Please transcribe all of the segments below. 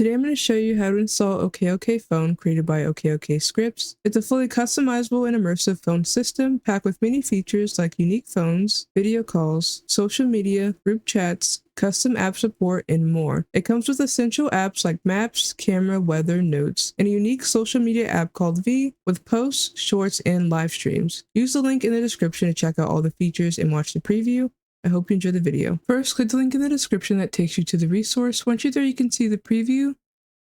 Today I'm going to show you how to install OkOkPhone created by OkOkScripts. It's a fully customizable and immersive phone system packed with many features like unique phones, video calls, social media, group chats, custom app support, and more. It comes with essential apps like Maps, Camera, Weather, Notes, and a unique social media app called V with posts, shorts, and live streams. Use the link in the description to check out all the features and watch the preview. I hope you enjoy the video. First, click the link in the description that takes you to the resource. Once you're there, you can see the preview,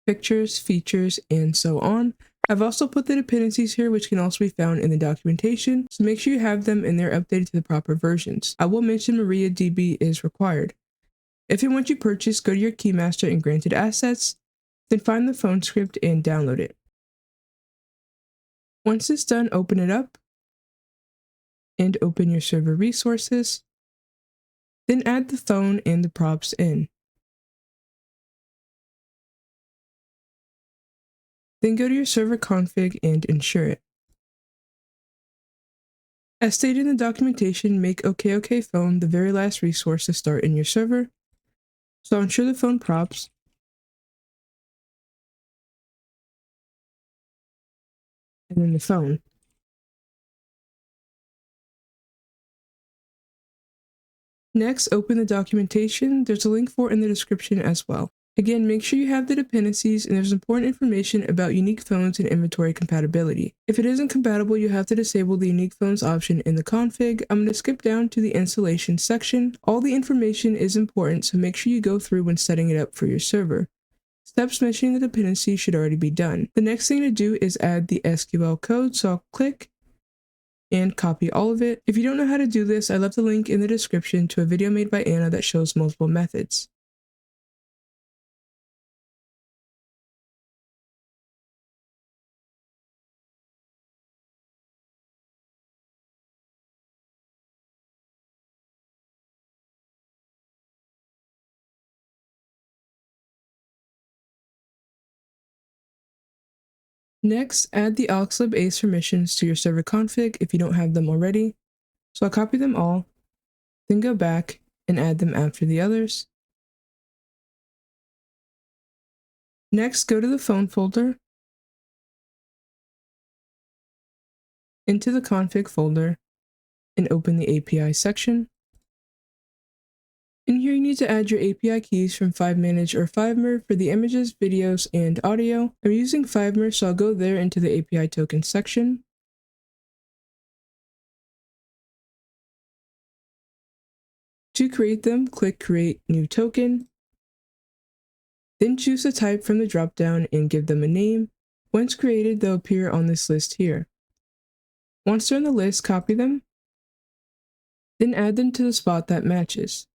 pictures, features, and so on. I've also put the dependencies here, which can also be found in the documentation, so make sure you have them and they're updated to the proper versions. I will mention MariaDB is required. If and once you purchase, go to your Keymaster and Granted Assets, then find the phone script and download it. Once it's done, open it up and open your server resources. Then add the phone and the props in. Then go to your server config and ensure it. As stated in the documentation, make OkOkPhone the very last resource to start in your server. So ensure the phone props. And then the phone. Next, open the documentation. There's a link for it in the description as well. Again, make sure you have the dependencies and there's important information about unique phones and inventory compatibility. If it isn't compatible, you have to disable the unique phones option in the config. I'm going to skip down to the installation section. All the information is important, so make sure you go through when setting it up for your server. Steps mentioning the dependency should already be done. The next thing to do is add the SQL code, so I'll click and copy all of it. If you don't know how to do this, I left a link in the description to a video made by Anna that shows multiple methods. Next, add the auxlib ACE permissions to your server config if you don't have them already. So I'll copy them all, then go back and add them after the others. Next, go to the phone folder, into the config folder, and open the API section. In here, you need to add your API keys from FiveManage or FiveM for the images, videos, and audio. I'm using FiveM, so I'll go there into the API tokens section. To create them, click Create New Token. Then choose a type from the dropdown and give them a name. Once created, they'll appear on this list here. Once they're on the list, copy them. Then add them to the spot that matches.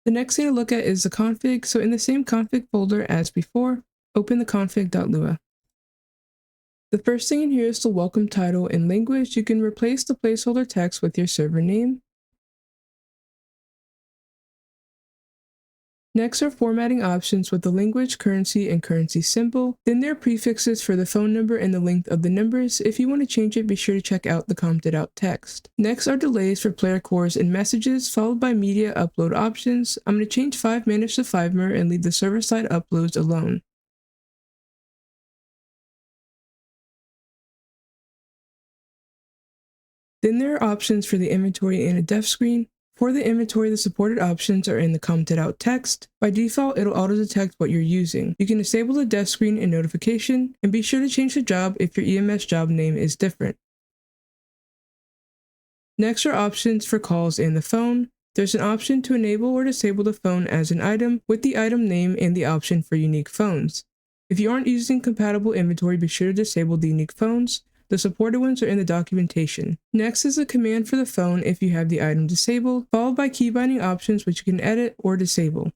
The next thing to look at is the config, so in the same config folder as before, open the config.lua. The first thing in here is the welcome title and language. You can replace the placeholder text with your server name. Next are formatting options with the language, currency, and currency symbol. Then there are prefixes for the phone number and the length of the numbers. If you want to change it, be sure to check out the commented out text. Next are delays for player cores and messages, followed by media upload options. I'm going to change FiveManage to FiveM and leave the server-side uploads alone. Then there are options for the inventory and a def screen. For the inventory, the supported options are in the commented out text. By default, it'll auto-detect what you're using. You can disable the def screen and notification, and be sure to change the job if your EMS job name is different. Next are options for calls and the phone. There's an option to enable or disable the phone as an item with the item name and the option for unique phones. If you aren't using compatible inventory, be sure to disable the unique phones. The supported ones are in the documentation. Next is a command for the phone if you have the item disabled, followed by key binding options which you can edit or disable.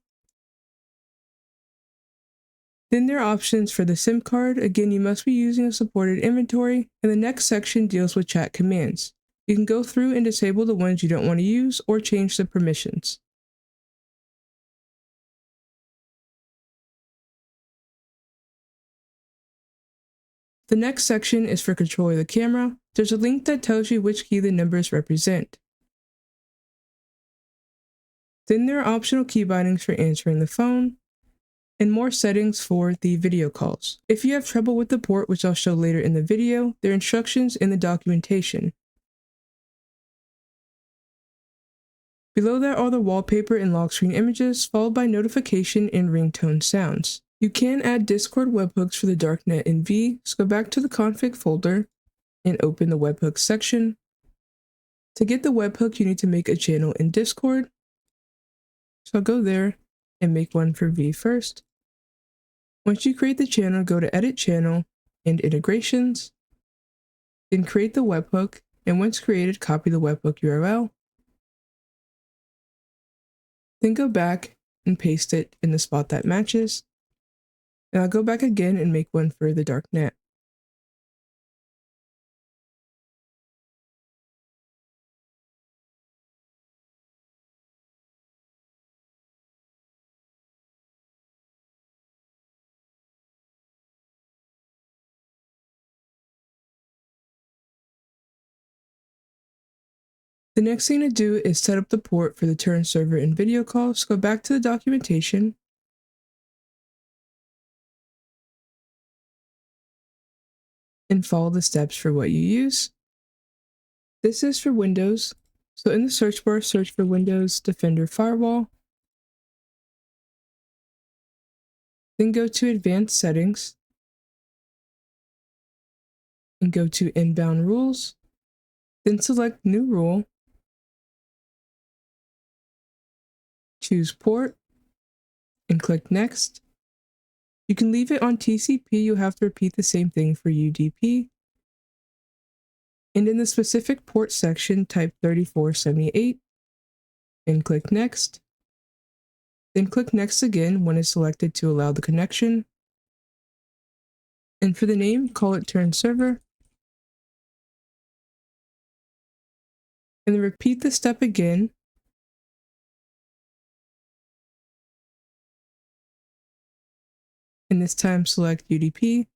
Then there are options for the SIM card. Again, you must be using a supported inventory, and the next section deals with chat commands. You can go through and disable the ones you don't want to use or change the permissions. The next section is for controlling the camera. There's a link that tells you which key the numbers represent. Then there are optional key bindings for answering the phone, and more settings for the video calls. If you have trouble with the port, which I'll show later in the video, there are instructions in the documentation. Below that are the wallpaper and lock screen images, followed by notification and ringtone sounds. You can add Discord webhooks for the darknet in V, so go back to the config folder and open the webhooks section. To get the webhook, you need to make a channel in Discord. So I'll go there and make one for V first. Once you create the channel, go to Edit Channel and Integrations, then create the webhook, and once created, copy the webhook URL. Then go back and paste it in the spot that matches. And I'll go back again and make one for the darknet. The next thing to do is set up the port for the turn server in video calls. Go back to the documentation. And follow the steps for what you use. This is for Windows. So in the search bar, search for Windows Defender Firewall. Then go to Advanced Settings. And go to Inbound Rules. Then select New Rule. Choose Port. And click Next. You can leave it on TCP, you'll have to repeat the same thing for UDP. And in the specific port section, type 3478 and click Next. Then click Next again when it's selected to allow the connection. And for the name, call it Turn Server. And then repeat the step again. And this time select UDP.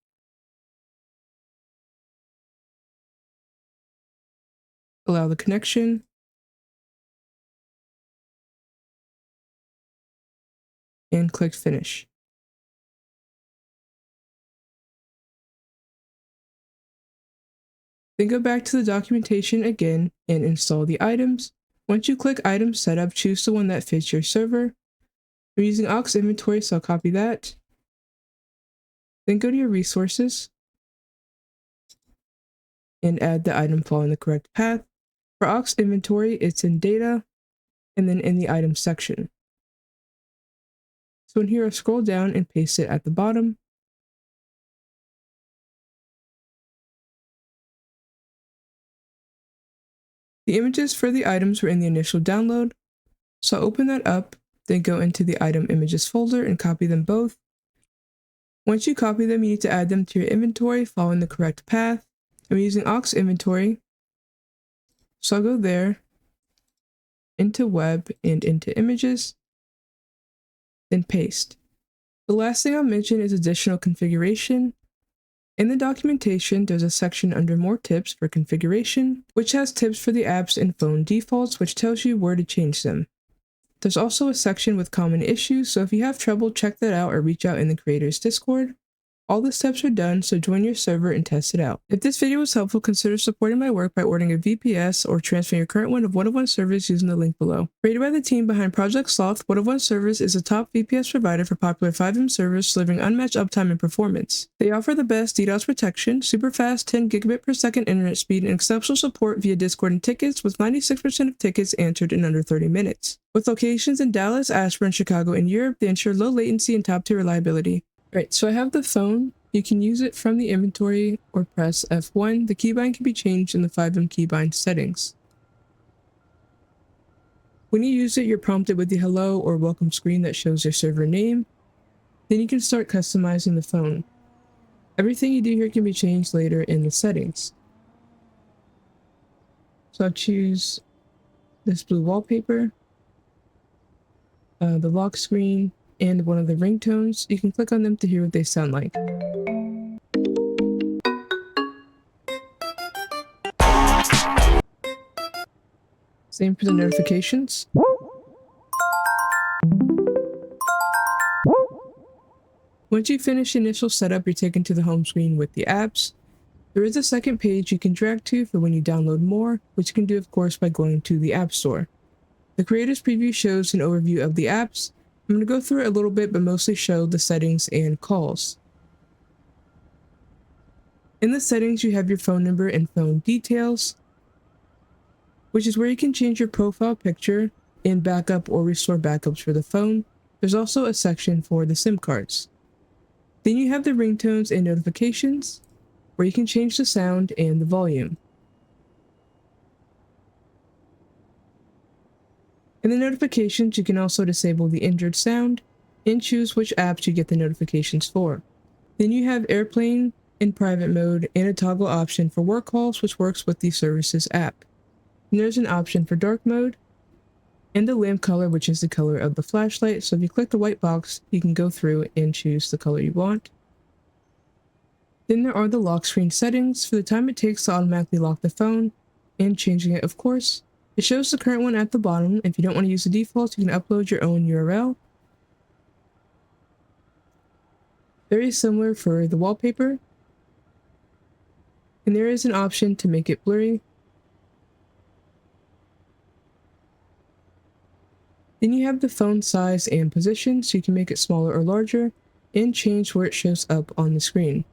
Allow the connection. And click Finish. Then go back to the documentation again and install the items. Once you click Item Setup, choose the one that fits your server. I'm using aux inventory, so I'll copy that. Then go to your resources and add the item following the correct path. For aux inventory, it's in data and then in the item section. So in here, I'll scroll down and paste it at the bottom. The images for the items were in the initial download. So I'll open that up, then go into the item images folder and copy them both. Once you copy them, you need to add them to your inventory following the correct path. I'm using aux inventory, so I'll go there, into web and into images, then paste. The last thing I'll mention is additional configuration. In the documentation, there's a section under more tips for configuration, which has tips for the apps and phone defaults, which tells you where to change them. There's also a section with common issues, so if you have trouble, check that out or reach out in the creators Discord. All the steps are done, so join your server and test it out. If this video was helpful, consider supporting my work by ordering a VPS or transferring your current one of One of One servers using the link below. Created by the team behind Project Sloth, One of One servers is a top VPS provider for popular FiveM servers delivering unmatched uptime and performance. They offer the best DDoS protection, super fast 10 gigabit per second internet speed, and exceptional support via Discord and tickets, with 96% of tickets answered in under 30 minutes. With locations in Dallas, Ashburn, Chicago, and Europe, they ensure low latency and top-tier reliability. Right, so I have the phone. You can use it from the inventory or press F1. The keybind can be changed in the FiveM keybind settings. When you use it, you're prompted with the hello or welcome screen that shows your server name. Then you can start customizing the phone. Everything you do here can be changed later in the settings. So I'll choose this blue wallpaper, the lock screen, and one of the ringtones. You can click on them to hear what they sound like. Same for the notifications. Once you finish the initial setup, you're taken to the home screen with the apps. There is a second page you can drag to for when you download more, which you can do of course by going to the App Store. The Creators Preview shows an overview of the apps. I'm going to go through it a little bit, but mostly show the settings and calls. In the settings, you have your phone number and phone details, which is where you can change your profile picture and backup or restore backups for the phone. There's also a section for the SIM cards. Then you have the ringtones and notifications, where you can change the sound and the volume. In the notifications, you can also disable the injured sound and choose which apps you get the notifications for. Then you have airplane in private mode and a toggle option for work calls, which works with the services app. And there's an option for dark mode and the lamp color, which is the color of the flashlight. So if you click the white box, you can go through and choose the color you want. Then there are the lock screen settings for the time it takes to automatically lock the phone and changing it, of course. It shows the current one at the bottom. If you don't want to use the defaults, you can upload your own URL. Very similar for the wallpaper. And there is an option to make it blurry. Then you have the phone size and position, so you can make it smaller or larger and change where it shows up on the screen.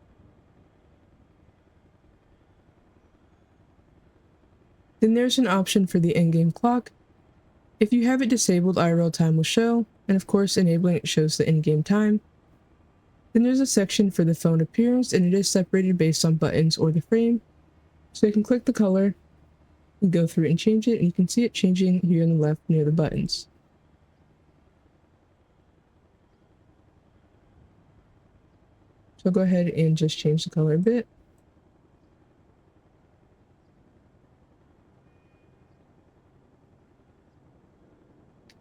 Then there's an option for the in-game clock. If you have it disabled, IRL time will show, and of course enabling it shows the in-game time. Then there's a section for the phone appearance, and it is separated based on buttons or the frame. So you can click the color and go through and change it, and you can see it changing here on the left near the buttons. So I'll go ahead and just change the color a bit.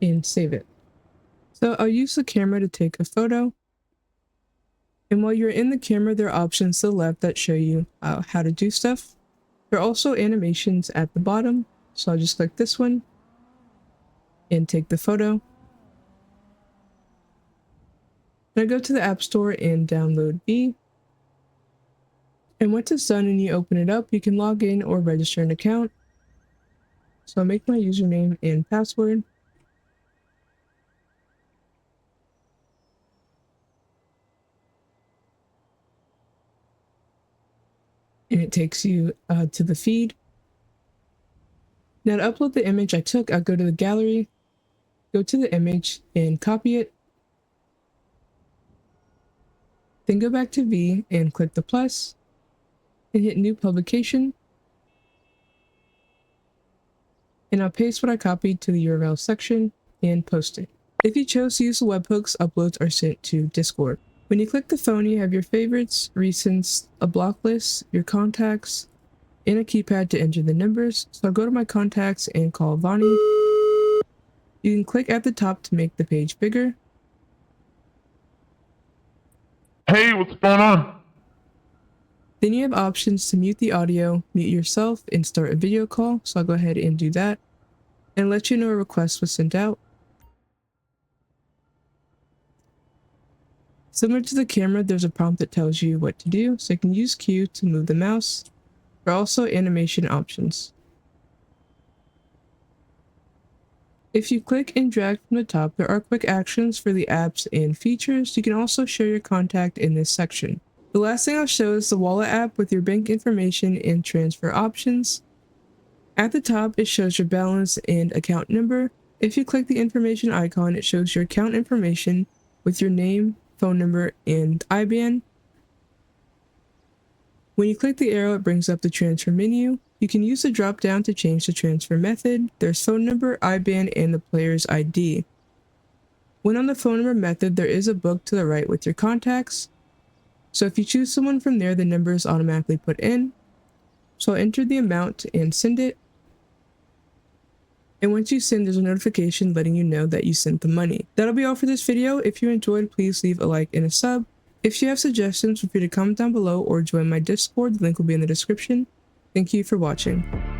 And save it. So I'll use the camera to take a photo. And while you're in the camera, there are options to the left that show you how to do stuff. There are also animations at the bottom. So I'll just click this one and take the photo. Then I go to the App Store and download V. And once it's done and you open it up, you can log in or register an account. So I'll make my username and password. And it takes you to the feed. Now to upload the image I took, I'll go to the gallery, go to the image and copy it. Then go back to V and click the plus and hit new publication. And I'll paste what I copied to the URL section and post it. If you chose to use the webhooks, uploads are sent to Discord. When you click the phone, you have your favorites, recents, a block list, your contacts, and a keypad to enter the numbers. So I'll go to my contacts and call Vonnie. You can click at the top to make the page bigger. Hey, what's going on? Then you have options to mute the audio, mute yourself, and start a video call. So I'll go ahead and do that and let you know a request was sent out. Similar to the camera, there's a prompt that tells you what to do, so you can use Q to move the mouse. There are also animation options. If you click and drag from the top, there are quick actions for the apps and features. You can also share your contact in this section. The last thing I'll show is the wallet app with your bank information and transfer options. At the top, it shows your balance and account number. If you click the information icon, it shows your account information with your name, phone number, and IBAN. When you click the arrow, it brings up the transfer menu. You can use the drop down to change the transfer method. There's phone number, IBAN, and the player's ID. When on the phone number method, there is a book to the right with your contacts. So if you choose someone from there, the number is automatically put in. So I'll enter the amount and send it. And once you send, there's a notification letting you know that you sent the money. That'll be all for this video. If you enjoyed, please leave a like and a sub. If you have suggestions, feel free to comment down below or join my Discord. The link will be in the description. Thank you for watching.